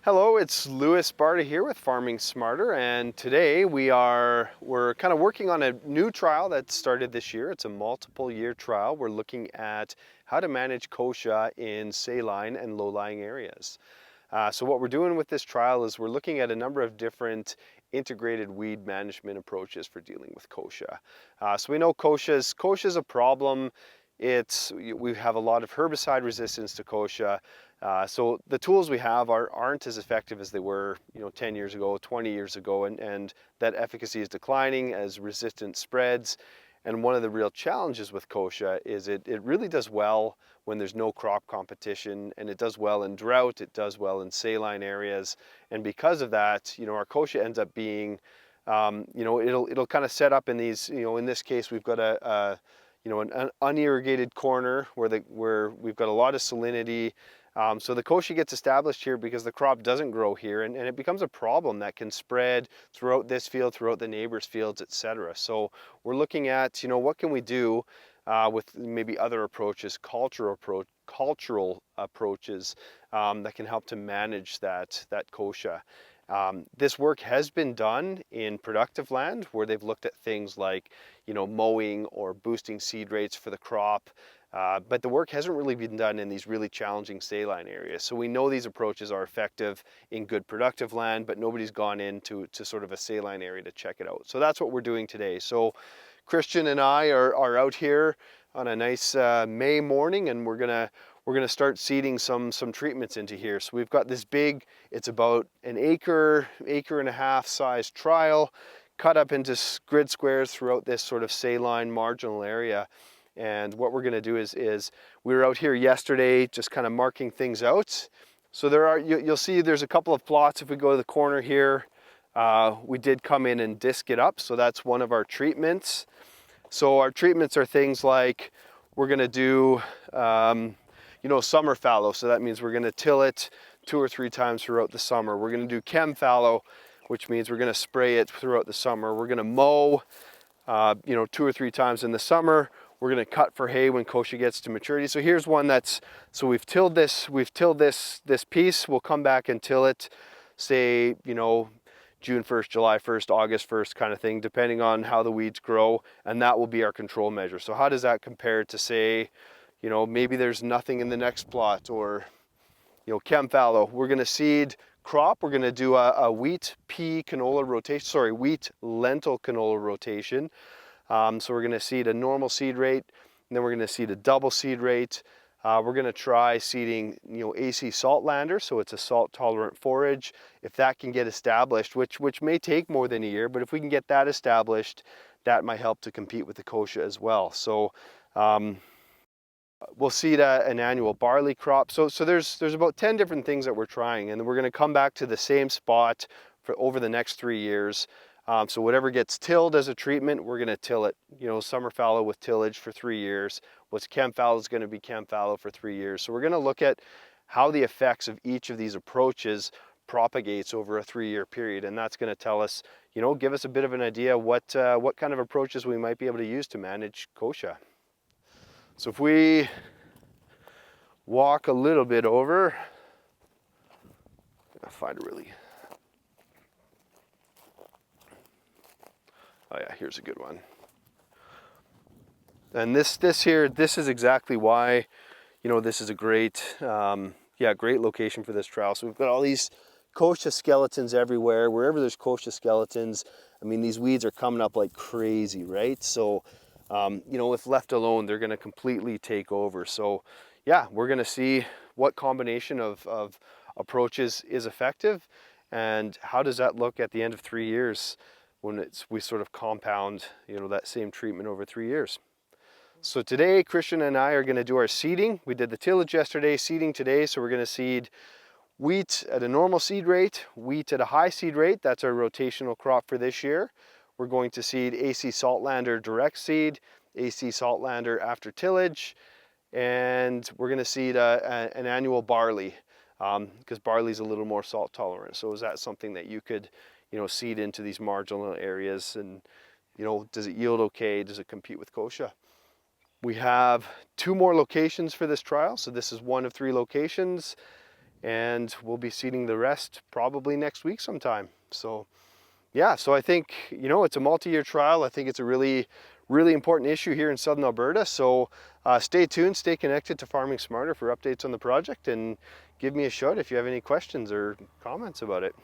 Hello, it's Baarda here with Farming Smarter, and today we're kind of working on a new trial that started this year. It's a multiple year trial. We're looking at how to manage kochia in saline and low-lying areas. So what we're doing with this trial is we're looking at a number of different integrated weed management approaches for dealing with kochia. So we know kochia is a problem. We have a lot of herbicide resistance to kochia. So the tools we have aren't as effective as they were, 10 years ago, 20 years ago, and that efficacy is declining as resistance spreads. And one of the real challenges with kochia is it really does well when there's no crop competition, and it does well in drought, it does well in saline areas. And because of that, our kochia ends up being, it'll kind of set up in these, in this case, we've got an unirrigated corner where we've got a lot of salinity. So the kochia gets established here because the crop doesn't grow here, and it becomes a problem that can spread throughout this field, throughout the neighbors' fields, etc. So we're looking at, what can we do with maybe other approaches, cultural approaches that can help to manage that kochia. This work has been done in productive land where they've looked at things like, mowing or boosting seed rates for the crop. But the work hasn't really been done in these really challenging saline areas. So we know these approaches are effective in good productive land, but nobody's gone into sort of a saline area to check it out. So that's what we're doing today. So Christian and I are out here on a nice May morning, and we're gonna start seeding some treatments into here. So we've got this big, it's about an acre and a half size trial, cut up into grid squares throughout this sort of saline marginal area. And what we're going to do is we were out here yesterday just kind of marking things out. So you'll see there's a couple of plots. If we go to the corner here, we did come in and disc it up. So that's one of our treatments. So our treatments are things like we're going to do, summer fallow. So that means we're going to till it 2 or 3 times throughout the summer. We're going to do chem fallow, which means we're going to spray it throughout the summer. We're going to mow, 2 or 3 times in the summer. We're going to cut for hay when kochia gets to maturity. So here's one so we've tilled this piece. We'll come back and till it, say, June 1st, July 1st, August 1st kind of thing, depending on how the weeds grow. And that will be our control measure. So how does that compare to, say, maybe there's nothing in the next plot, or, chem fallow. We're going to seed crop. We're going to do a wheat lentil canola rotation. So we're going to seed a normal seed rate, and then we're going to seed a double seed rate. We're going to try seeding, AC saltlander, so it's a salt-tolerant forage. If that can get established, which may take more than a year, but if we can get that established, that might help to compete with the kochia as well. So we'll seed an annual barley crop. So there's about 10 different things that we're trying, and we're going to come back to the same spot for over the next 3 years. So whatever gets tilled as a treatment, we're going to till it. Summer fallow with tillage for 3 years. What's chem fallow is going to be chem fallow for 3 years. So we're going to look at how the effects of each of these approaches propagates over a 3-year period, and that's going to tell us, give us a bit of an idea what kind of approaches we might be able to use to manage kochia. So if we walk a little bit over, I'll find a really. Oh yeah, here's a good one. And this is exactly why, this is a great location for this trial. So we've got all these kochia skeletons everywhere. Wherever there's kochia skeletons, these weeds are coming up like crazy, right? So, if left alone, they're going to completely take over. So yeah, we're going to see what combination of approaches is effective, and how does that look at the end of 3 years when we sort of compound, that same treatment over 3 years. So today, Christian and I are going to do our seeding. We did the tillage yesterday, seeding today. So we're going to seed wheat at a normal seed rate, wheat at a high seed rate. That's our rotational crop for this year. We're going to seed AC saltlander direct seed, AC saltlander after tillage, and we're going to seed an annual barley because barley is a little more salt tolerant. So is that something that you could seed into these marginal areas, and does it yield okay? Does it compete with kochia? We have 2 more locations for this trial. So this is one of 3 locations. and we'll be seeding the rest probably next week sometime. So yeah, so I think, you know, it's a multi-year trial. I think it's a really, really important issue here in Southern Alberta. So stay tuned, stay connected to Farming Smarter for updates on the project, and give me a shout if you have any questions or comments about it.